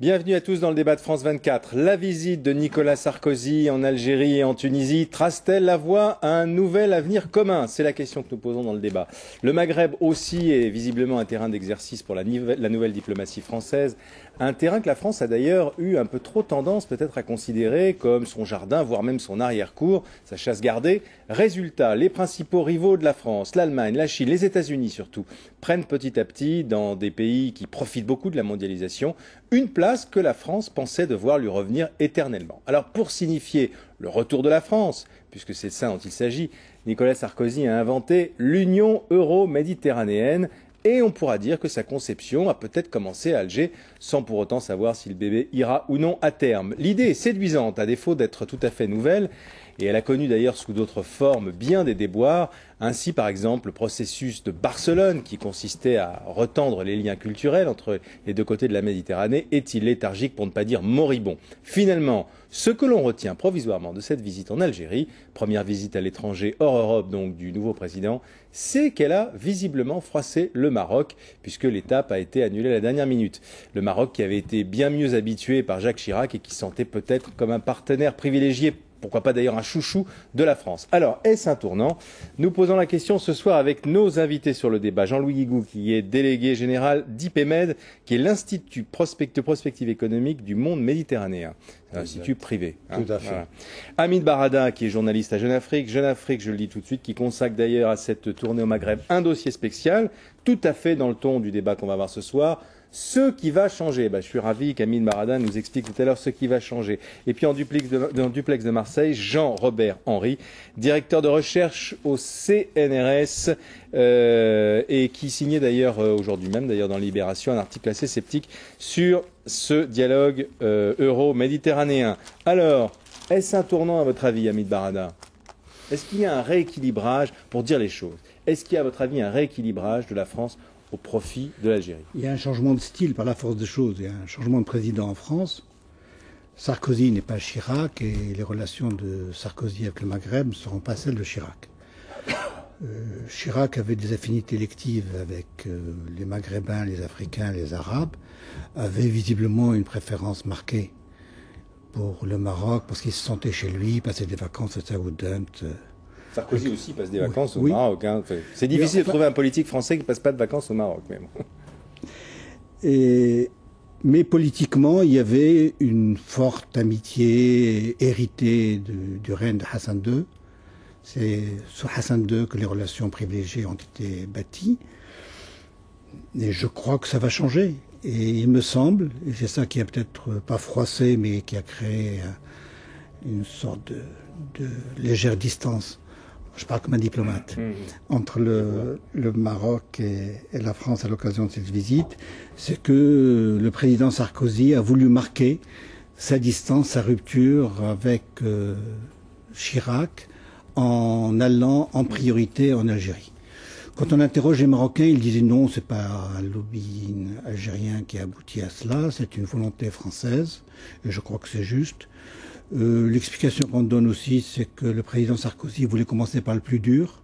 Bienvenue à tous dans le débat de France 24. La visite de Nicolas Sarkozy en Algérie et en Tunisie trace-t-elle la voie à un nouvel avenir commun? C'est la question que nous posons dans le débat. Le Maghreb aussi est visiblement un terrain d'exercice pour la nouvelle diplomatie française. Un terrain que la France a d'ailleurs eu un peu trop tendance peut-être à considérer comme son jardin, voire même son arrière-cour, sa chasse gardée. Résultat, les principaux rivaux de la France, l'Allemagne, la Chine, les États-Unis surtout, prennent petit à petit, dans des pays qui profitent beaucoup de la mondialisation, une place que la France pensait devoir lui revenir éternellement. Alors pour signifier le retour de la France, puisque c'est de ça dont il s'agit, Nicolas Sarkozy a inventé l'Union euro-méditerranéenne. Et on pourra dire que sa conception a peut-être commencé à Alger, sans pour autant savoir si le bébé ira ou non à terme. L'idée est séduisante, à défaut d'être tout à fait nouvelle, et elle a connu d'ailleurs sous d'autres formes bien des déboires. Ainsi, par exemple, le processus de Barcelone, qui consistait à retendre les liens culturels entre les deux côtés de la Méditerranée, est-il léthargique pour ne pas dire moribond. Finalement, ce que l'on retient provisoirement de cette visite en Algérie, première visite à l'étranger hors Europe donc du nouveau président, c'est qu'elle a visiblement froissé le Maroc, puisque l'étape a été annulée à la dernière minute. Le Maroc qui avait été bien mieux habitué par Jacques Chirac et qui sentait peut-être comme un partenaire privilégié, pourquoi pas d'ailleurs un chouchou de la France. Alors, est-ce un tournant? Nous posons la question ce soir avec nos invités sur le débat. Jean-Louis Guigou, qui est délégué général d'IPEMED, qui est l'Institut de prospective économique du monde méditerranéen. C'est un institut privé. Tout à fait. Voilà. Hamid Barada, qui est journaliste à Jeune Afrique. Jeune Afrique, je le dis tout de suite, qui consacre d'ailleurs à cette tournée au Maghreb un dossier spécial, tout à fait dans le ton du débat qu'on va avoir ce soir. Ce qui va changer, je suis ravi qu'Hamid Barada nous explique tout à l'heure ce qui va changer. Et puis en duplex de Marseille, Jean-Robert Henry, directeur de recherche au CNRS et qui signait d'ailleurs aujourd'hui même, d'ailleurs dans Libération, un article assez sceptique sur ce dialogue euro-méditerranéen. Alors, est-ce un tournant à votre avis, Hamid Barada? Est-ce qu'il y a un rééquilibrage, pour dire les choses, est-ce qu'il y a à votre avis un rééquilibrage de la France au profit de l'Algérie? Il y a un changement de style par la force des choses. Il y a un changement de président en France. Sarkozy n'est pas Chirac et les relations de Sarkozy avec le Maghreb ne seront pas celles de Chirac. Chirac avait des affinités électives avec les Maghrébins, les Africains, les Arabes, avait visiblement une préférence marquée pour le Maroc parce qu'il se sentait chez lui, passait des vacances à Saoudant. Sarkozy aussi passe des vacances au Maroc. Hein. C'est difficile de trouver un politique français qui ne passe pas de vacances au Maroc. Mais, bon. Mais politiquement, il y avait une forte amitié héritée du règne de Hassan II. C'est sous Hassan II que les relations privilégiées ont été bâties. Et je crois que ça va changer. Et il me semble, et c'est ça qui a peut-être pas froissé, mais qui a créé une sorte de légère distance, je parle comme un diplomate, entre le Maroc et la France à l'occasion de cette visite, c'est que le président Sarkozy a voulu marquer sa distance, sa rupture avec Chirac en allant en priorité en Algérie. Quand on interroge les Marocains, ils disaient non, c'est pas un lobby algérien qui a abouti à cela, c'est une volonté française, et je crois que c'est juste. L'explication qu'on donne aussi, c'est que le président Sarkozy voulait commencer par le plus dur.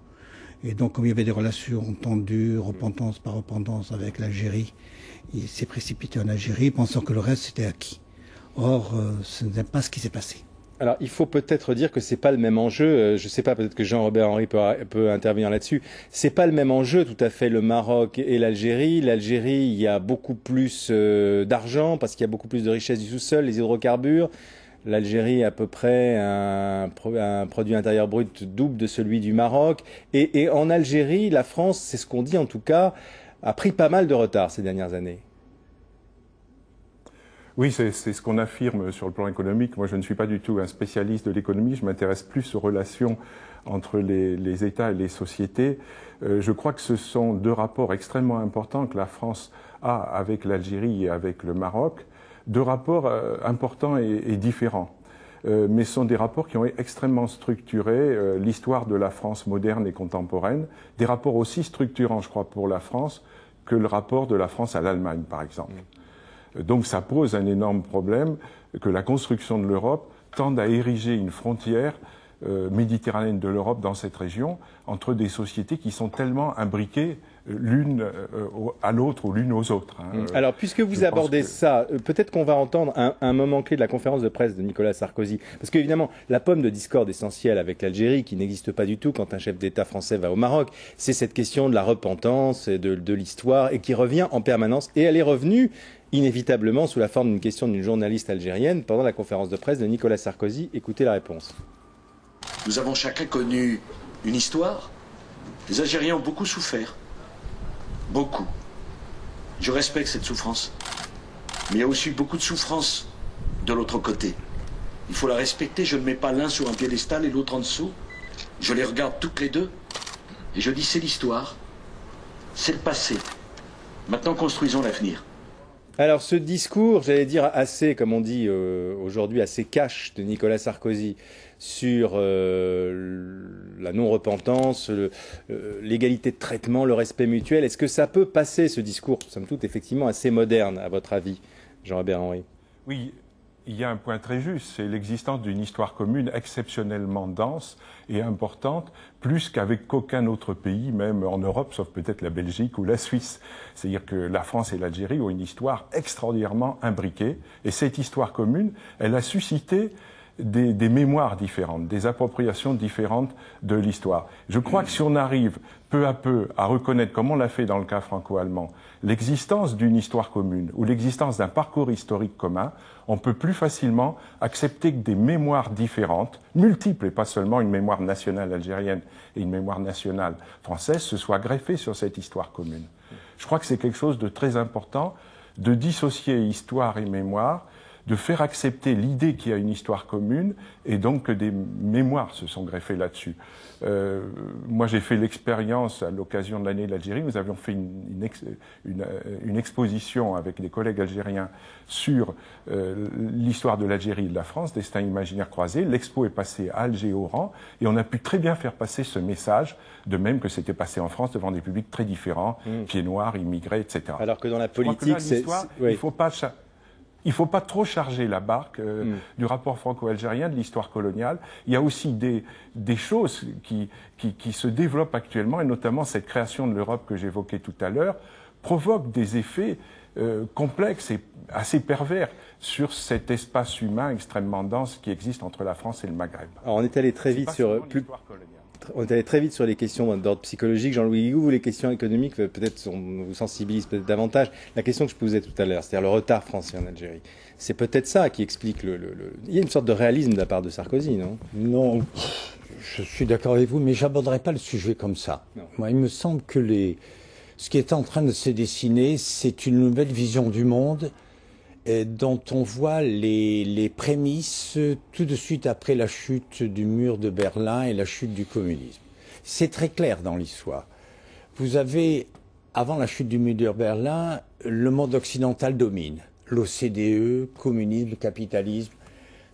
Et donc, comme il y avait des relations tendues, repentance par repentance avec l'Algérie, il s'est précipité en Algérie, pensant que le reste c'était acquis. Or, ce n'est pas ce qui s'est passé. Alors, il faut peut-être dire que c'est pas le même enjeu. Je sais pas, peut-être que Jean-Robert Henry peut intervenir là-dessus. C'est pas le même enjeu, tout à fait, le Maroc et l'Algérie. L'Algérie, il y a beaucoup plus d'argent parce qu'il y a beaucoup plus de richesses du sous-sol, les hydrocarbures. L'Algérie a à peu près un produit intérieur brut double de celui du Maroc. Et en Algérie, la France, c'est ce qu'on dit en tout cas, a pris pas mal de retard ces dernières années. Oui, c'est ce qu'on affirme sur le plan économique. Moi, je ne suis pas du tout un spécialiste de l'économie. Je m'intéresse plus aux relations entre les États et les sociétés. Je crois que ce sont deux rapports extrêmement importants que la France a avec l'Algérie et avec le Maroc. Deux rapports importants et différents. Mais ce sont des rapports qui ont extrêmement structuré l'histoire de la France moderne et contemporaine. Des rapports aussi structurants, je crois, pour la France que le rapport de la France à l'Allemagne, par exemple. Donc ça pose un énorme problème que la construction de l'Europe tende à ériger une frontière méditerranéenne de l'Europe dans cette région, entre des sociétés qui sont tellement imbriquées l'une à l'autre ou l'une aux autres. Alors, puisque vous abordez ça, peut-être qu'on va entendre un moment clé de la conférence de presse de Nicolas Sarkozy. Parce qu'évidemment, la pomme de discorde essentielle avec l'Algérie, qui n'existe pas du tout quand un chef d'État français va au Maroc, c'est cette question de la repentance et de l'histoire, et qui revient en permanence. Et elle est revenue inévitablement sous la forme d'une question d'une journaliste algérienne pendant la conférence de presse de Nicolas Sarkozy. Écoutez la réponse. Nous avons chacun connu une histoire. Les Algériens ont beaucoup souffert. Beaucoup. Je respecte cette souffrance. Mais il y a aussi beaucoup de souffrance de l'autre côté. Il faut la respecter. Je ne mets pas l'un sur un piédestal et l'autre en dessous. Je les regarde toutes les deux. Et je dis c'est l'histoire. C'est le passé. Maintenant construisons l'avenir. Alors ce discours, j'allais dire assez, comme on dit aujourd'hui, assez cash de Nicolas Sarkozy sur la non-repentance, l'égalité de traitement, le respect mutuel, est-ce que ça peut passer, ce discours, somme toute, effectivement assez moderne, à votre avis, Jean-Robert Henry? Oui, il y a un point très juste, c'est l'existence d'une histoire commune exceptionnellement dense et importante, plus qu'avec qu'aucun autre pays, même en Europe, sauf peut-être la Belgique ou la Suisse. C'est-à-dire que la France et l'Algérie ont une histoire extraordinairement imbriquée, et cette histoire commune, elle a suscité des mémoires différentes, des appropriations différentes de l'histoire. Je crois que si on arrive peu à peu à reconnaître, comme on l'a fait dans le cas franco-allemand, l'existence d'une histoire commune ou l'existence d'un parcours historique commun, on peut plus facilement accepter que des mémoires différentes, multiples et pas seulement une mémoire nationale algérienne et une mémoire nationale française, se soient greffées sur cette histoire commune. Je crois que c'est quelque chose de très important de dissocier histoire et mémoire, de faire accepter l'idée qu'il y a une histoire commune et donc que des mémoires se sont greffées là-dessus. Moi, j'ai fait l'expérience à l'occasion de l'année de l'Algérie. Nous avions fait une exposition avec des collègues algériens sur l'histoire de l'Algérie et de la France, Destin imaginaire croisé. L'expo est passée à Alger, au Oran, et on a pu très bien faire passer ce message, de même que c'était passé en France devant des publics très différents, pieds noirs, immigrés, etc. Alors que dans la politique, c'est... Oui. Il ne faut pas trop charger la barque du rapport franco-algérien, de l'histoire coloniale. Il y a aussi des choses qui se développent actuellement, et notamment cette création de l'Europe que j'évoquais tout à l'heure, provoque des effets complexes et assez pervers sur cet espace humain extrêmement dense qui existe entre la France et le Maghreb. Alors on est allé très vite sur... On est allé très vite sur les questions d'ordre psychologique. Jean-Louis Guigou, vous, les questions économiques, peut-être vous sensibilisent peut-être davantage. La question que je posais tout à l'heure, c'est-à-dire le retard français en Algérie, c'est peut-être ça qui explique Il y a une sorte de réalisme de la part de Sarkozy, non? Non, je suis d'accord avec vous, mais j'aborderai pas le sujet comme ça. Non. Moi, il me semble que ce qui est en train de se dessiner, c'est une nouvelle vision du monde dont on voit les prémices tout de suite après la chute du mur de Berlin et la chute du communisme. C'est très clair dans l'histoire. Vous avez, avant la chute du mur de Berlin, le monde occidental domine. L'OCDE, communisme, capitalisme,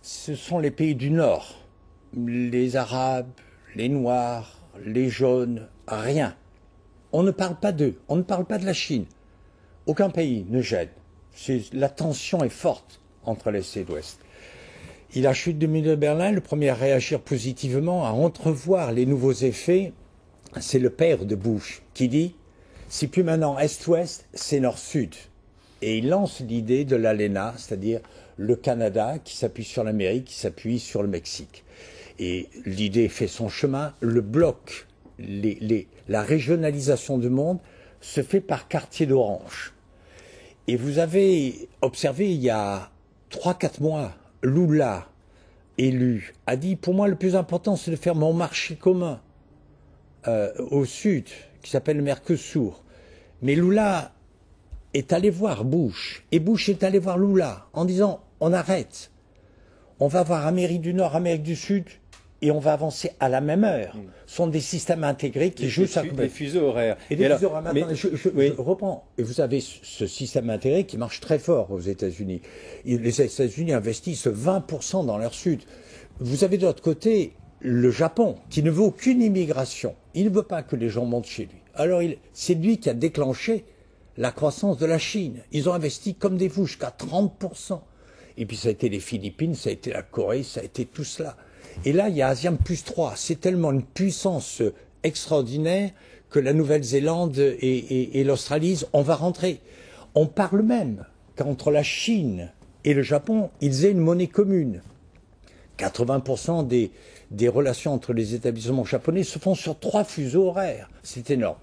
ce sont les pays du Nord. Les Arabes, les Noirs, les Jaunes, rien. On ne parle pas d'eux, on ne parle pas de la Chine. Aucun pays ne gêne. La tension est forte entre l'Est et l'Ouest. Et la chute du mur de Berlin, le premier à réagir positivement, à entrevoir les nouveaux effets, c'est le père de Bush qui dit « c'est plus maintenant Est-Ouest, c'est Nord-Sud ». Et il lance l'idée de l'ALENA, c'est-à-dire le Canada qui s'appuie sur l'Amérique, qui s'appuie sur le Mexique. Et l'idée fait son chemin, le bloc, la régionalisation du monde se fait par quartier d'orange. Et vous avez observé il y a 3-4 mois, Lula, élu, a dit « Pour moi, le plus important, c'est de faire mon marché commun au sud, qui s'appelle le Mercosur. » Mais Lula est allé voir Bush, et Bush est allé voir Lula, en disant « On arrête. On va voir Amérique du Nord, Amérique du Sud, et on va avancer à la même heure. » Ce sont des systèmes intégrés qui jouent sur des fuseaux horaires. Et des fuseaux horaires. Je reprends. Et vous avez ce système intégré qui marche très fort aux États-Unis. Les États-Unis investissent 20% dans leur sud. Vous avez de l'autre côté le Japon, qui ne veut aucune immigration. Il ne veut pas que les gens montent chez lui. Alors c'est lui qui a déclenché la croissance de la Chine. Ils ont investi comme des fous jusqu'à 30%. Et puis ça a été les Philippines, ça a été la Corée, ça a été tout cela. Et là, il y a ASEAN plus 3. C'est tellement une puissance extraordinaire que la Nouvelle-Zélande et l'Australie disent on va rentrer. On parle même qu'entre la Chine et le Japon, ils aient une monnaie commune. 80% des relations entre les établissements japonais se font sur 3 fuseaux horaires. C'est énorme.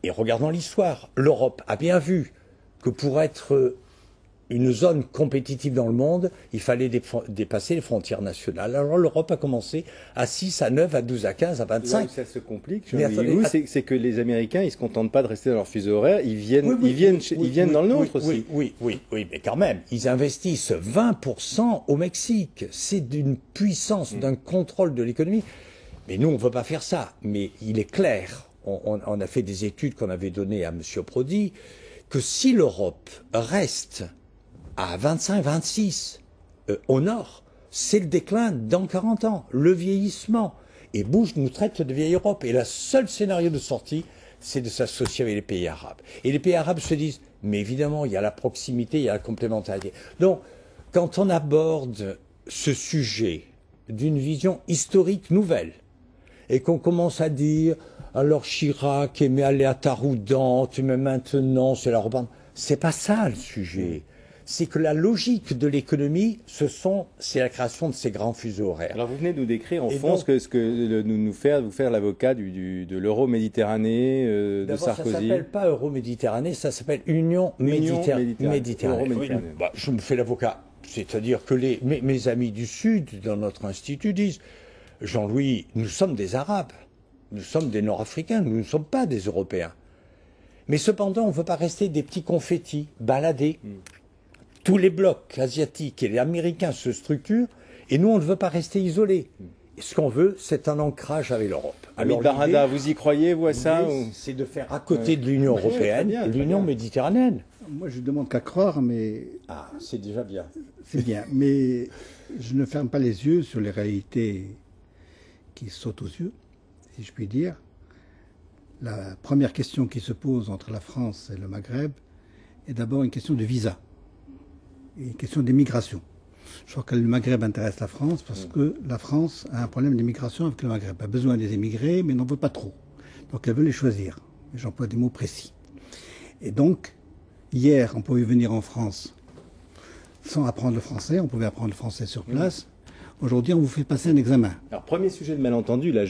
Et regardons l'histoire. L'Europe a bien vu que pour être une zone compétitive dans le monde, il fallait dépasser les frontières nationales. Alors l'Europe a commencé à 6, à 9, à 12, à 15, à 25. Là où ça se complique, c'est que les Américains, ils ne se contentent pas de rester dans leur fuseau horaire, ils viennent dans le nôtre aussi. Oui, mais quand même, ils investissent 20% au Mexique. C'est d'une puissance, d'un contrôle de l'économie. Mais nous, on ne veut pas faire ça. Mais il est clair, on a fait des études qu'on avait données à M. Prodi, que si l'Europe reste à 25-26 au nord, c'est le déclin dans 40 ans, le vieillissement. Et Bush nous traite de vieille Europe. Et le seul scénario de sortie, c'est de s'associer avec les pays arabes. Et les pays arabes se disent, mais évidemment, il y a la proximité, il y a la complémentarité. Donc, quand on aborde ce sujet d'une vision historique nouvelle, et qu'on commence à dire, alors Chirac aimait aller à Taroudante, mais maintenant c'est la reprendre. C'est pas ça le sujet. C'est que la logique de l'économie, c'est la création de ces grands fuseaux horaires. Alors vous venez de nous décrire en fond ce que nous faire l'avocat de l'euro-méditerranée, de Sarkozy. Ça s'appelle pas euro-méditerranée, ça s'appelle Union méditerranée. Oui, je me fais l'avocat. C'est-à-dire que mes amis du Sud, dans notre institut, disent Jean-Louis, nous sommes des Arabes, nous sommes des Nord-Africains, nous ne sommes pas des Européens. Mais cependant, on ne veut pas rester des petits confettis baladés. Tous les blocs asiatiques et les Américains se structurent, et nous, on ne veut pas rester isolés. Et ce qu'on veut, c'est un ancrage avec l'Europe. Alors, Barada, vous y croyez, vous, à ça C'est de faire à côté de l'Union européenne, l'Union méditerranéenne. Moi, je ne demande qu'à croire, mais... Ah, c'est déjà bien. C'est bien, mais je ne ferme pas les yeux sur les réalités qui sautent aux yeux, si je puis dire. La première question qui se pose entre la France et le Maghreb est d'abord une question de visa, et une question d'immigration. Je crois que le Maghreb intéresse la France parce que la France a un problème d'immigration avec le Maghreb. Elle a besoin des émigrés, mais n'en veut pas trop. Donc elle veut les choisir. J'emploie des mots précis. Et donc, hier, on pouvait venir en France sans apprendre le français. On pouvait apprendre le français sur place. Aujourd'hui, on vous fait passer un examen. Alors, premier sujet de malentendu, là,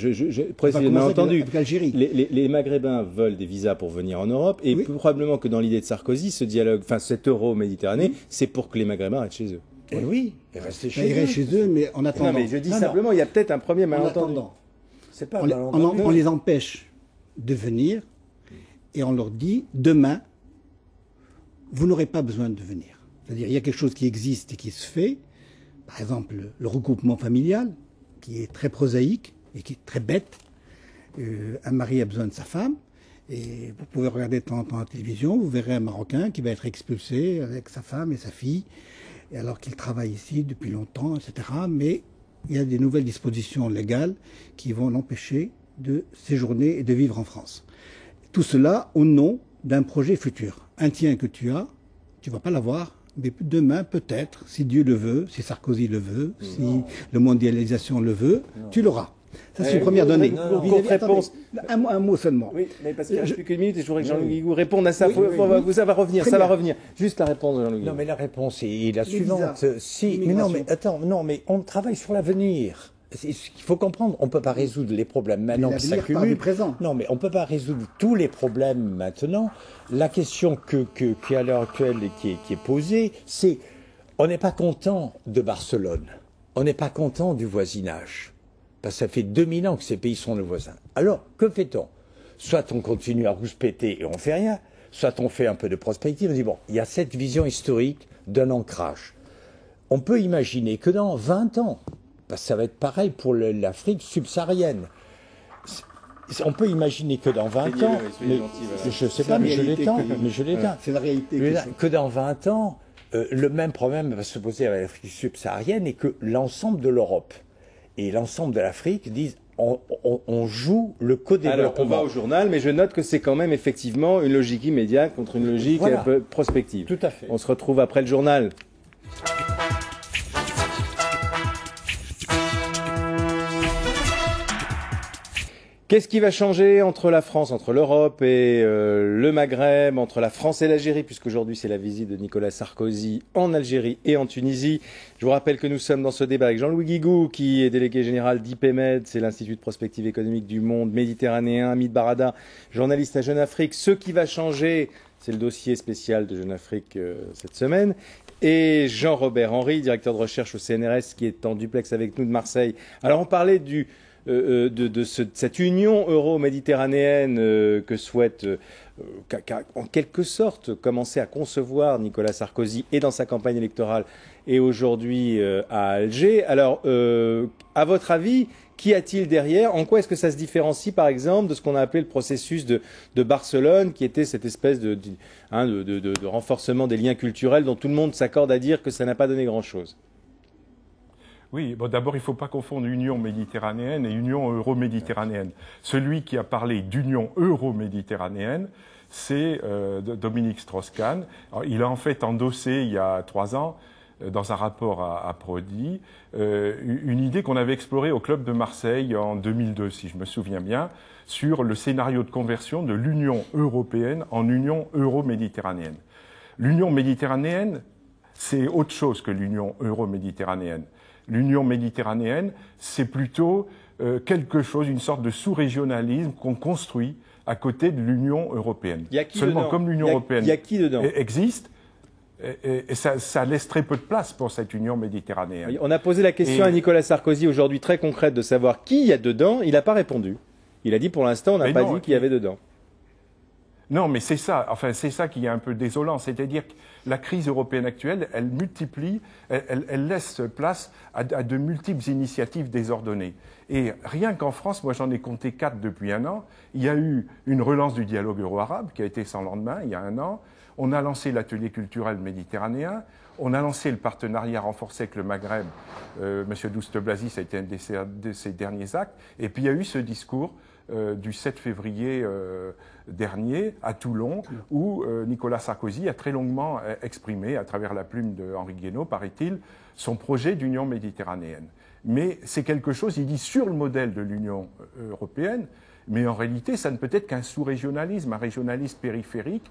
précisément malentendu. Avec l'Algérie. Les Maghrébins veulent des visas pour venir en Europe, et probablement que dans l'idée de Sarkozy, ce dialogue, enfin, cet euro-méditerranée, c'est pour que les Maghrébins restent chez eux. Oui, et rester chez eux, mais en attendant. Non, mais je dis simplement, il y a peut-être un premier malentendu. C'est pas malentendu. On les empêche de venir, et on leur dit, demain, vous n'aurez pas besoin de venir. C'est-à-dire, il y a quelque chose qui existe et qui se fait. Par exemple, le regroupement familial, qui est très prosaïque et qui est très bête. Un mari a besoin de sa femme, et vous pouvez regarder de temps en temps à la télévision, vous verrez un Marocain qui va être expulsé avec sa femme et sa fille, et alors qu'il travaille ici depuis longtemps, etc. Mais il y a des nouvelles dispositions légales qui vont l'empêcher de séjourner et de vivre en France. Tout cela au nom d'un projet futur. Un tien que tu as, tu ne vas pas l'avoir. Mais demain, peut-être, si Dieu le veut, si Sarkozy le veut, si la mondialisation le veut, tu l'auras. Ça, c'est une première donnée. Réponse. Un mot seulement. Oui, mais parce qu'il ne reste plus qu'une minute et je voudrais que Jean-Louis Guigou réponde à ça. Ça va revenir, ça va revenir. Juste la réponse de Jean-Louis Guigou. Non, mais la réponse est la suivante. Mais on travaille sur l'avenir. Il faut comprendre, on ne peut pas résoudre les problèmes maintenant qui s'accumulent. Non, mais on ne peut pas résoudre tous les problèmes maintenant. La question qui à l'heure actuelle qui est posée, c'est on n'est pas content de Barcelone, on n'est pas content du voisinage, parce que ça fait 2000 ans que ces pays sont nos voisins. Alors, que fait-on? Soit on continue à rouspéter et on ne fait rien, soit on fait un peu de prospective, on dit bon, il y a cette vision historique d'un ancrage. On peut imaginer que dans 20 ans, parce que ça va être pareil pour l'Afrique subsaharienne. On peut imaginer que dans 20 ans, je ne sais pas, mais je l'éteins. C'est la réalité. Que dans 20 ans, le même problème va se poser avec l'Afrique subsaharienne et que l'ensemble de l'Europe et l'ensemble de l'Afrique disent on joue le co-développement. Alors, on va au journal, mais je note que c'est quand même effectivement une logique immédiate contre une logique prospective. Tout à fait. On se retrouve après le journal. Qu'est-ce qui va changer entre la France, entre l'Europe et le Maghreb, entre la France et l'Algérie, puisqu'aujourd'hui c'est la visite de Nicolas Sarkozy en Algérie et en Tunisie. Je vous rappelle que nous sommes dans ce débat avec Jean-Louis Guigou, qui est délégué général d'IPMED, c'est l'Institut de prospective économique du monde méditerranéen, Hamid Barada, journaliste à Jeune Afrique. Ce qui va changer, c'est le dossier spécial de Jeune Afrique cette semaine. Et Jean-Robert Henry, directeur de recherche au CNRS, qui est en duplex avec nous de Marseille. Alors on parlait de cette union euro-méditerranéenne que souhaite en quelque sorte commencer à concevoir Nicolas Sarkozy et dans sa campagne électorale et aujourd'hui à Alger. Alors, à votre avis, qu'y a-t-il derrière? En quoi est-ce que ça se différencie, par exemple, de ce qu'on a appelé le processus de Barcelone, qui était cette espèce de renforcement des liens culturels dont tout le monde s'accorde à dire que ça n'a pas donné grand-chose? Oui, bon, d'abord, il ne faut pas confondre Union méditerranéenne et Union euro-méditerranéenne. Celui qui a parlé d'Union euro-méditerranéenne, c'est Dominique Strauss-Kahn. Il a en fait endossé, il y a 3 ans, dans un rapport à Prodi, une idée qu'on avait explorée au Club de Marseille en 2002, si je me souviens bien, sur le scénario de conversion de l'Union européenne en Union euro-méditerranéenne. L'Union méditerranéenne, c'est autre chose que l'Union euro-méditerranéenne. L'Union méditerranéenne, c'est plutôt quelque chose, une sorte de sous-régionalisme qu'on construit à côté de l'Union européenne. Il y a qui Seulement, dedans? comme l'Union européenne existe, et ça laisse très peu de place pour cette Union méditerranéenne. Oui, on a posé la question à Nicolas Sarkozy aujourd'hui très concrète de savoir qui il y a dedans. Il n'a pas répondu. Il a dit pour l'instant, on n'a pas dit qu'il y avait dedans. Non, mais c'est ça. Enfin, c'est ça qui est un peu désolant. C'est-à-dire que la crise européenne actuelle, elle multiplie, elle laisse place à de multiples initiatives désordonnées. Et rien qu'en France, moi j'en ai compté 4 depuis 1 an, il y a eu une relance du dialogue euro-arabe qui a été sans lendemain il y a 1 an. On a lancé l'atelier culturel méditerranéen. On a lancé le partenariat renforcé avec le Maghreb. Monsieur Douste-Blazy, ça a été un de ses derniers actes. Et puis il y a eu ce discours du 7 février dernier à Toulon, où Nicolas Sarkozy a très longuement exprimé, à travers la plume de Henri Guénaud, paraît-il, son projet d'union méditerranéenne. Mais c'est quelque chose, il dit, sur le modèle de l'Union européenne, mais en réalité, ça ne peut être qu'un sous-régionalisme, un régionalisme périphérique,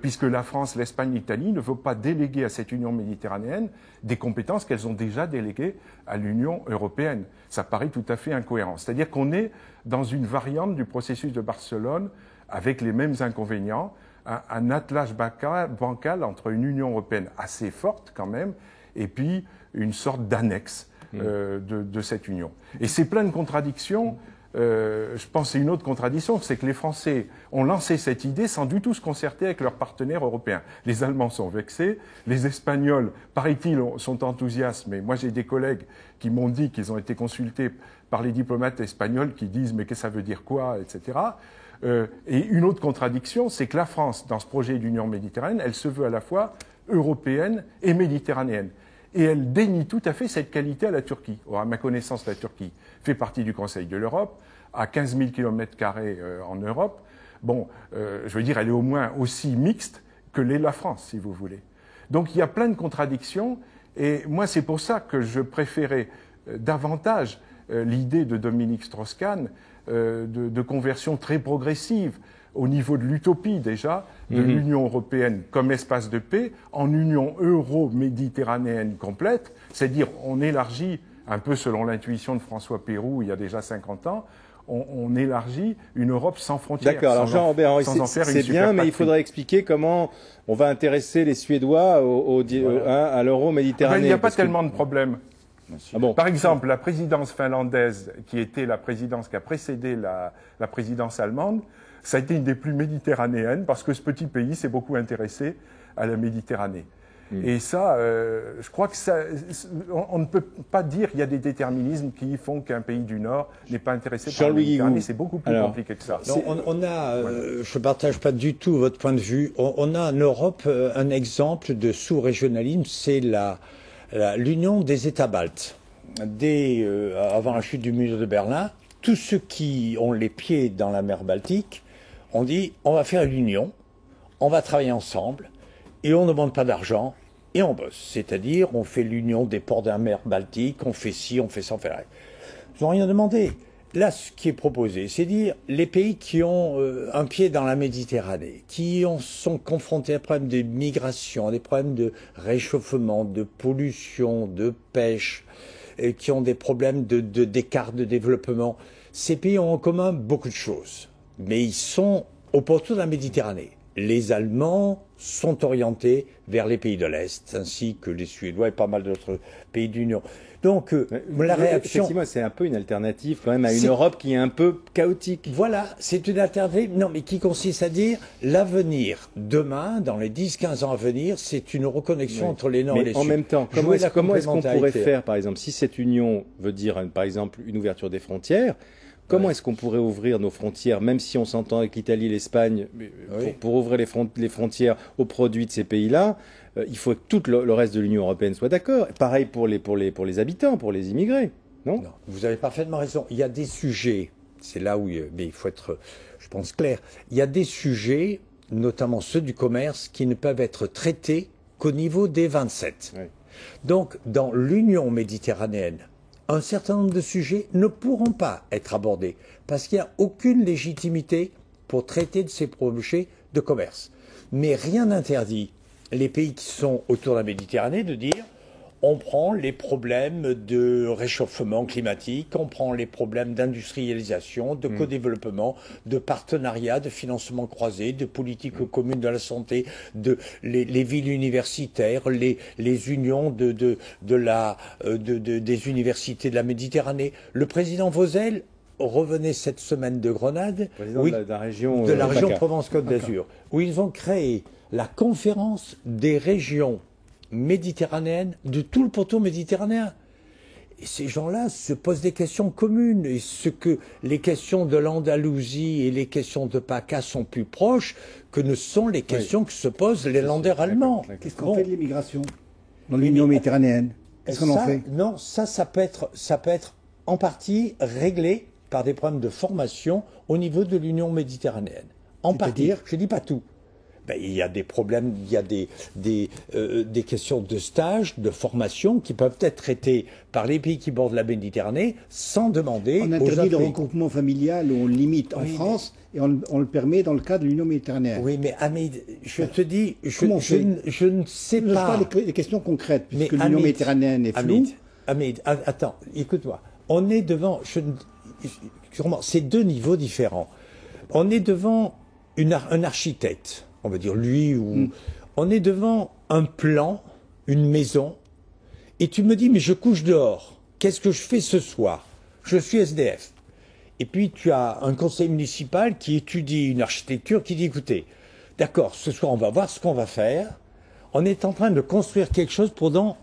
puisque la France, l'Espagne, l'Italie ne veulent pas déléguer à cette Union méditerranéenne des compétences qu'elles ont déjà déléguées à l'Union européenne. Ça paraît tout à fait incohérent. C'est-à-dire qu'on est dans une variante du processus de Barcelone avec les mêmes inconvénients, un attelage bancal entre une Union européenne assez forte quand même, et puis une sorte d'annexe de cette Union. Et c'est plein de contradictions. Je pense que c'est une autre contradiction, c'est que les Français ont lancé cette idée sans du tout se concerter avec leurs partenaires européens. Les Allemands sont vexés, les Espagnols, paraît-il, sont enthousiastes, mais moi j'ai des collègues qui m'ont dit qu'ils ont été consultés par les diplomates espagnols qui disent « mais que ça veut dire quoi ?» etc. Et une autre contradiction, c'est que la France, dans ce projet d'Union méditerranéenne, elle se veut à la fois européenne et méditerranéenne. Et elle dénie tout à fait cette qualité à la Turquie. Or, à ma connaissance, la Turquie fait partie du Conseil de l'Europe, à 15 000 km² en Europe. Bon, je veux dire, elle est au moins aussi mixte que l'est la France, si vous voulez. Donc il y a plein de contradictions, et moi c'est pour ça que je préférais davantage l'idée de Dominique Strauss-Kahn de conversion très progressive, au niveau de l'utopie déjà, de l'Union européenne comme espace de paix, en Union euro-méditerranéenne complète, c'est-à-dire on élargit, un peu selon l'intuition de François Pérou il y a déjà 50 ans, on élargit une Europe sans frontières. D'accord, alors Jean-Robert Henry, c'est bien, mais il faudrait expliquer comment on va intéresser les Suédois à l'euro-méditerranéen. Il n'y a pas tellement de problèmes. Ah bon. Par exemple, la présidence finlandaise, qui était la présidence qui a précédé la présidence allemande, ça a été une des plus méditerranéennes, parce que ce petit pays s'est beaucoup intéressé à la Méditerranée. Et ça, je crois que on ne peut pas dire qu'il y a des déterminismes qui font qu'un pays du Nord n'est pas intéressé par la Méditerranée. C'est beaucoup plus compliqué que ça. Je ne partage pas du tout votre point de vue. On a en Europe un exemple de sous-régionalisme, c'est l'union des États baltes. Avant la chute du mur de Berlin, tous ceux qui ont les pieds dans la mer Baltique ont dit on va faire l'union, on va travailler ensemble, et on ne demande pas d'argent, et on bosse. C'est-à-dire, on fait l'union des ports de la mer Baltique, on fait ci, on fait ça, on fait là. Ils n'ont rien demandé. Là, ce qui est proposé, c'est dire les pays qui ont un pied dans la Méditerranée, qui sont confrontés à des problèmes de migration, à des problèmes de réchauffement, de pollution, de pêche, et qui ont des problèmes d'écart de développement. Ces pays ont en commun beaucoup de choses, mais ils sont au pourtour de la Méditerranée. Les Allemands sont orientés vers les pays de l'Est, ainsi que les Suédois et pas mal d'autres pays de l'Union. Donc, la réaction... Effectivement, c'est un peu une alternative quand même à une Europe qui est un peu chaotique. Voilà, c'est une alternative, non, mais qui consiste à dire l'avenir, demain, dans les 10-15 ans à venir, c'est une reconnexion entre les Nord et les Sud. Mais en même temps, comment est-ce qu'on pourrait faire, par exemple, si cette union veut dire, par exemple, une ouverture des frontières, comment est-ce qu'on pourrait ouvrir nos frontières, même si on s'entend avec l'Italie et l'Espagne, pour ouvrir les frontières aux produits de ces pays-là, il faut que tout le reste de l'Union européenne soit d'accord. Pareil pour les habitants, pour les immigrés, non? Non, vous avez parfaitement raison. Il y a des sujets, c'est là où mais il faut être, je pense, clair. Il y a des sujets, notamment ceux du commerce, qui ne peuvent être traités qu'au niveau des 27. Oui. Donc, dans l'Union méditerranéenne, un certain nombre de sujets ne pourront pas être abordés parce qu'il n'y a aucune légitimité pour traiter de ces projets de commerce. Mais rien n'interdit les pays qui sont autour de la Méditerranée de dire on prend les problèmes de réchauffement climatique, on prend les problèmes d'industrialisation, de co-développement, de partenariat, de financement croisé, de politique commune de la santé, les villes universitaires, les unions des universités de la Méditerranée. Le président Vauzel revenait cette semaine de Grenade, de la région Provence-Côte d'Azur, où ils ont créé la conférence des régions méditerranéennes de tout le pourtour méditerranéen. Et ces gens-là se posent des questions communes. Et ce que les questions de l'Andalousie et les questions de PACA sont plus proches que ne sont les questions que se posent les Länder allemands. Qu'est-ce qu'on fait de l'immigration dans l'Union méditerranéenne? Qu'est-ce qu'on en fait? Non, ça peut être en partie réglé par des problèmes de formation au niveau de l'Union méditerranéenne. En partie, je ne dis pas tout. Ben, il y a des problèmes, il y a des questions de stage, de formation qui peuvent être traitées par les pays qui bordent la Méditerranée sans demander. On interdit le regroupement familial, on le limite en France et on le permet dans le cadre de l'Union méditerranéenne. Oui, mais Hamid, je te dis, je ne sais pas. Je parle des questions concrètes, puisque l'Union méditerranéenne est floue. Hamid, attends, écoute-moi. On est devant, c'est deux niveaux différents. On est devant un architecte. On va dire lui ou... On est devant un plan, une maison, et tu me dis, mais je couche dehors. Qu'est-ce que je fais ce soir? Je suis SDF. Et puis tu as un conseil municipal qui étudie une architecture qui dit, écoutez, d'accord, ce soir on va voir ce qu'on va faire. On est en train de construire quelque chose pendant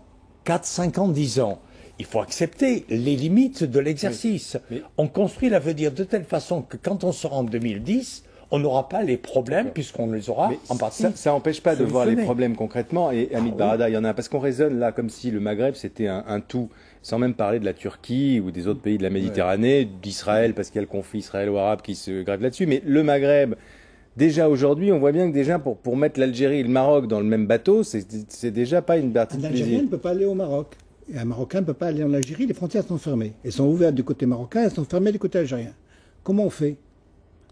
4, 5 ans, 10 ans. Il faut accepter les limites de l'exercice. Oui, on construit l'avenir de telle façon que quand on sera en 2010... on n'aura pas les problèmes puisqu'on les aura en partie. Ça n'empêche pas de voir les problèmes concrètement. Et Hamid Barada, il y en a parce qu'on raisonne là comme si le Maghreb c'était un tout, sans même parler de la Turquie ou des autres pays de la Méditerranée, d'Israël parce qu'il y a le conflit israélo-arabe qui se grève là-dessus. Mais le Maghreb, déjà aujourd'hui, on voit bien que déjà pour mettre l'Algérie et le Maroc dans le même bateau, c'est déjà pas une partie. Un Algérien ne peut pas aller au Maroc. Et un Marocain ne peut pas aller en Algérie. Les frontières sont fermées. Elles sont ouvertes du côté marocain, elles sont fermées du côté algérien. Comment on fait?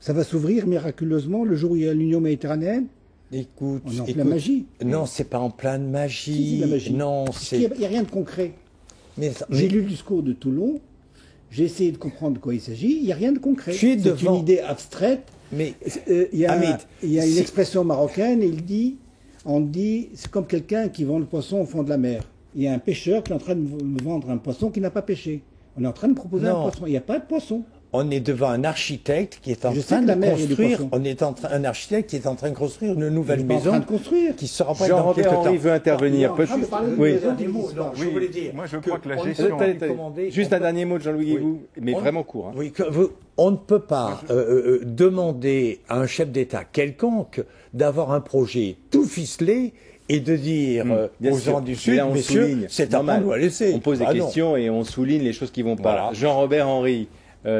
Ça va s'ouvrir miraculeusement le jour où il y a l'Union méditerranéenne? Écoute, on est en pleine magie. Non, c'est pas en pleine magie. La magie. Non, il n'y a rien de concret. J'ai lu le discours de Toulon, j'ai essayé de comprendre de quoi il s'agit, il n'y a rien de concret. C'est une idée abstraite. Mais il y a une expression marocaine, on dit, c'est comme quelqu'un qui vend le poisson au fond de la mer. Il y a un pêcheur qui est en train de me vendre un poisson qui n'a pas pêché. On est en train de proposer un poisson. Il n'y a pas de poisson. On est devant un architecte qui est en train de construire. Un architecte qui est en train de construire une nouvelle maison. En train de construire. Qui sera pas Jean-Robert Henry veut intervenir. Oui. Je voulais dire. Moi, je crois que la gestion. Juste un dernier mot de Jean-Louis Guégou, mais vraiment court. Oui, on ne peut pas demander à un chef d'État quelconque d'avoir un projet tout ficelé et de dire aux gens du Sud, messieurs, c'est un mal à laisser. On pose des questions et on souligne les choses qui vont pas. Jean-Robert Henry,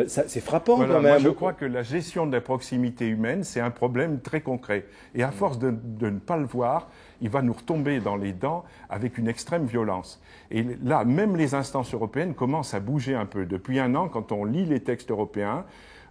C'est frappant voilà, quand même. Moi, je crois que la gestion de la proximité humaine, c'est un problème très concret. Et à force de ne pas le voir, il va nous retomber dans les dents avec une extrême violence. Et là, même les instances européennes commencent à bouger un peu. Depuis un an, quand on lit les textes européens,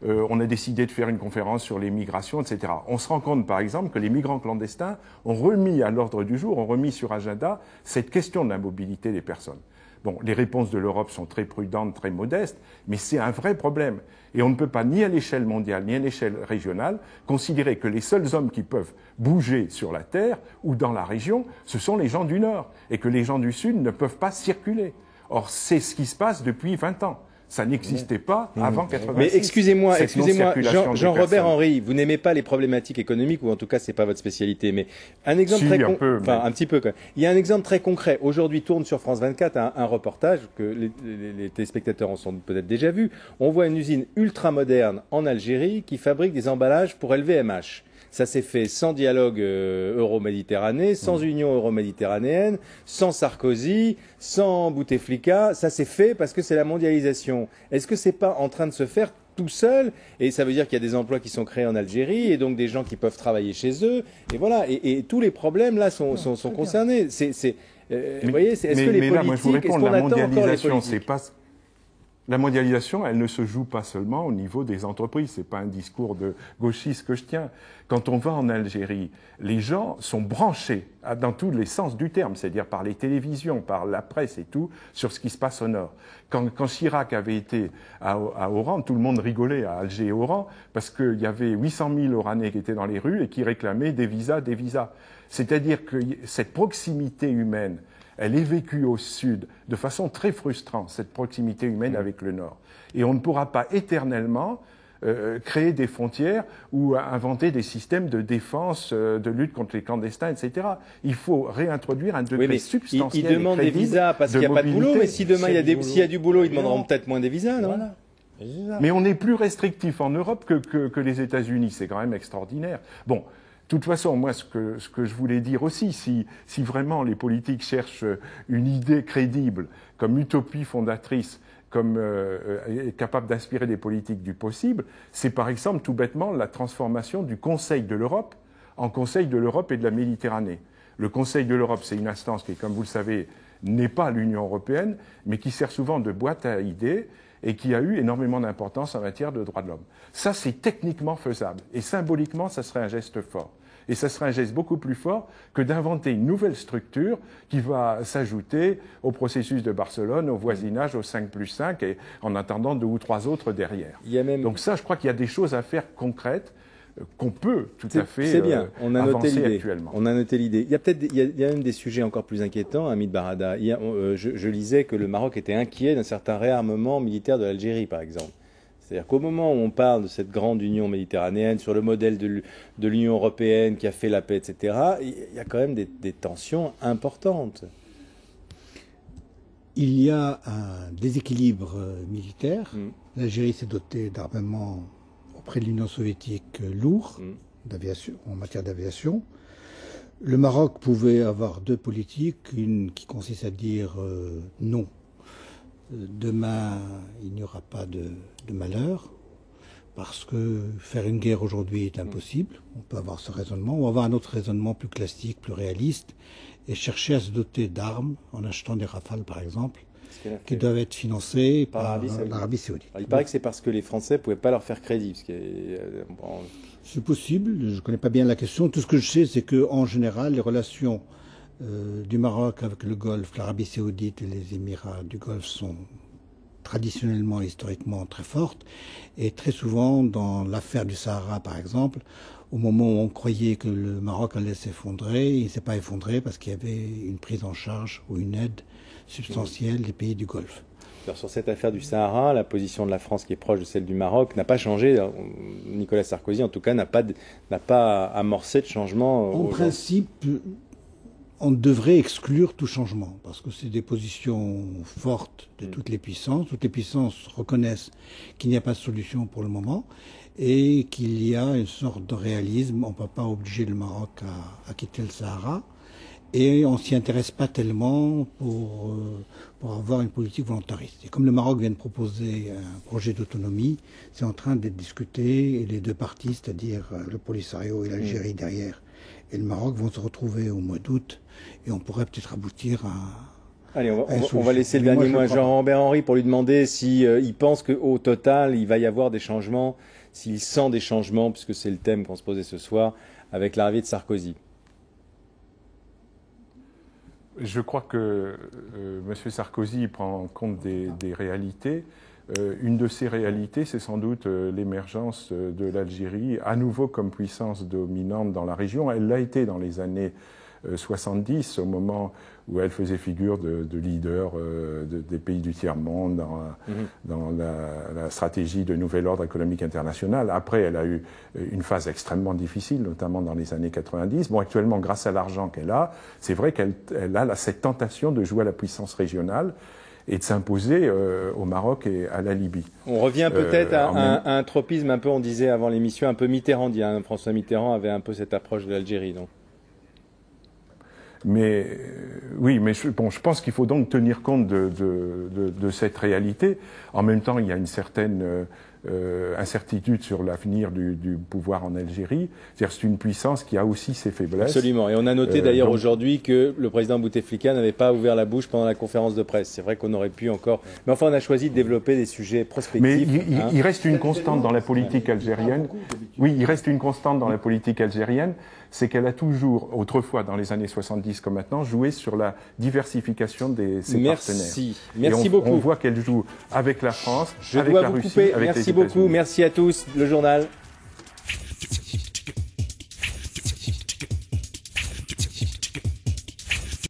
on a décidé de faire une conférence sur les migrations, etc. On se rend compte, par exemple, que les migrants clandestins ont remis à l'ordre du jour, ont remis sur agenda cette question de la mobilité des personnes. Bon, les réponses de l'Europe sont très prudentes, très modestes, mais c'est un vrai problème. Et on ne peut pas, ni à l'échelle mondiale, ni à l'échelle régionale, considérer que les seuls hommes qui peuvent bouger sur la Terre ou dans la région, ce sont les gens du Nord, et que les gens du Sud ne peuvent pas circuler. Or, c'est ce qui se passe depuis 20 ans. Ça n'existait pas avant 86. Mais excusez-moi, Jean-Robert Henry, vous n'aimez pas les problématiques économiques, ou en tout cas, c'est pas votre spécialité, mais un exemple très concret. Enfin, un petit peu quand même. Il y a un exemple très concret. Aujourd'hui, tourne sur France 24 un reportage que les téléspectateurs en sont peut-être déjà vu. On voit une usine ultra moderne en Algérie qui fabrique des emballages pour LVMH. Ça s'est fait sans dialogue euro-méditerranéen, sans union euro-méditerranéenne, sans Sarkozy, sans Bouteflika. Ça s'est fait parce que c'est la mondialisation. Est-ce que c'est pas en train de se faire tout seul? Et ça veut dire qu'il y a des emplois qui sont créés en Algérie et donc des gens qui peuvent travailler chez eux. Et voilà. Et tous les problèmes là sont concernés. Vous voyez, est-ce que les politiques, est-ce qu'on attend encore les politiques? La mondialisation, elle ne se joue pas seulement au niveau des entreprises. C'est pas un discours de gauchiste que je tiens. Quand on va en Algérie, les gens sont branchés dans tous les sens du terme, c'est-à-dire par les télévisions, par la presse et tout, sur ce qui se passe au nord. Quand Chirac avait été à Oran, tout le monde rigolait à Alger et Oran parce qu'il y avait 800 000 Oranais qui étaient dans les rues et qui réclamaient des visas, des visas. C'est-à-dire que cette proximité humaine, elle est vécue au sud de façon très frustrante, cette proximité humaine avec le nord. Et on ne pourra pas éternellement créer des frontières ou inventer des systèmes de défense, de lutte contre les clandestins, etc. Il faut réintroduire un degré substantiel. Ils demandent des visas parce qu'il n'y a pas de boulot, mais si demain s'il y a du boulot, ils demanderont peut-être moins des visas, non? Voilà. Mais on est plus restrictif en Europe que les États-Unis. C'est quand même extraordinaire. Bon. De toute façon, moi, ce que je voulais dire aussi, si vraiment les politiques cherchent une idée crédible, comme utopie fondatrice, comme capable d'inspirer des politiques du possible, c'est par exemple tout bêtement la transformation du Conseil de l'Europe en Conseil de l'Europe et de la Méditerranée. Le Conseil de l'Europe, c'est une instance qui, comme vous le savez, n'est pas l'Union européenne, mais qui sert souvent de boîte à idées et qui a eu énormément d'importance en matière de droits de l'homme. Ça, c'est techniquement faisable. Et symboliquement, ça serait un geste fort. Et ça serait un geste beaucoup plus fort que d'inventer une nouvelle structure qui va s'ajouter au processus de Barcelone, au voisinage, au 5+5, et en attendant 2 ou 3 autres derrière. Donc ça, je crois qu'il y a des choses à faire concrètes qu'on peut tout à fait avancer actuellement. On a noté l'idée. Il y a même des sujets encore plus inquiétants, Hamid Barada. Je lisais que le Maroc était inquiet d'un certain réarmement militaire de l'Algérie, par exemple. C'est-à-dire qu'au moment où on parle de cette grande union méditerranéenne, sur le modèle de l'Union européenne qui a fait la paix, etc., il y a quand même des tensions importantes. Il y a un déséquilibre militaire. L'Algérie s'est dotée d'armements auprès de l'Union soviétique lourd en matière d'aviation. Le Maroc pouvait avoir 2 politiques, une qui consiste à dire non. Demain, il n'y aura pas de malheur, parce que faire une guerre aujourd'hui est impossible. On peut avoir ce raisonnement, ou avoir un autre raisonnement plus classique, plus réaliste, et chercher à se doter d'armes, en achetant des Rafales par exemple, qui doivent être financées par l'Arabie Saoudite. Il paraît que c'est parce que les Français ne pouvaient pas leur faire crédit. C'est possible, je ne connais pas bien la question. Tout ce que je sais, c'est qu'en général, les relations du Maroc avec le Golfe, l'Arabie Saoudite et les Émirats du Golfe sont traditionnellement et historiquement très fortes. Et très souvent, dans l'affaire du Sahara, par exemple, au moment où on croyait que le Maroc allait s'effondrer, il ne s'est pas effondré parce qu'il y avait une prise en charge ou une aide substantielle des pays du Golfe. Alors sur cette affaire du Sahara, la position de la France, qui est proche de celle du Maroc, n'a pas changé. Nicolas Sarkozy, en tout cas, n'a pas amorcé de changement. En principe, on devrait exclure tout changement, parce que c'est des positions fortes de toutes les puissances. Toutes les puissances reconnaissent qu'il n'y a pas de solution pour le moment et qu'il y a une sorte de réalisme. On ne peut pas obliger le Maroc à quitter le Sahara. et on s'y intéresse pas tellement pour avoir une politique volontariste. Et comme le Maroc vient de proposer un projet d'autonomie, c'est en train d'être discuté et les deux parties, c'est-à-dire le Polisario et l'Algérie derrière et le Maroc vont se retrouver au mois d'août et on pourrait peut-être aboutir à... Allez, on va laisser le dernier mot à Jean-Robert Henry pour lui demander si il pense qu'au total, il va y avoir des changements, s'il sent des changements, puisque c'est le thème qu'on se posait ce soir, avec l'arrivée de Sarkozy. Je crois que M. Sarkozy prend en compte des réalités. Une de ces réalités, c'est sans doute l'émergence de l'Algérie, à nouveau comme puissance dominante dans la région. Elle l'a été dans les années 70, au moment où elle faisait figure de leader des pays du tiers-monde dans la stratégie de nouvel ordre économique international. Après, elle a eu une phase extrêmement difficile, notamment dans les années 90. Bon, actuellement, grâce à l'argent qu'elle a, c'est vrai qu'elle a cette tentation de jouer à la puissance régionale et de s'imposer au Maroc et à la Libye. On revient peut-être à un tropisme un peu, on disait avant l'émission, un peu mitterrandien. François Mitterrand avait un peu cette approche de l'Algérie, donc. Mais oui, mais je pense qu'il faut donc tenir compte de cette réalité. En même temps, il y a une certaine incertitude sur l'avenir du pouvoir en Algérie. C'est-à-dire, c'est une puissance qui a aussi ses faiblesses. Absolument. Et on a noté d'ailleurs aujourd'hui que le président Bouteflika n'avait pas ouvert la bouche pendant la conférence de presse. C'est vrai qu'on aurait pu encore. Mais enfin, on a choisi de développer des sujets prospectifs. Mais il reste une constante dans la politique algérienne. Oui, il reste une constante dans la politique algérienne. C'est qu'elle a toujours, autrefois dans les années 70 comme maintenant, joué sur la diversification de ses partenaires. Merci beaucoup. On voit qu'elle joue avec la France, avec la Russie, avec les États-Unis. Merci beaucoup. Merci à tous. Le journal.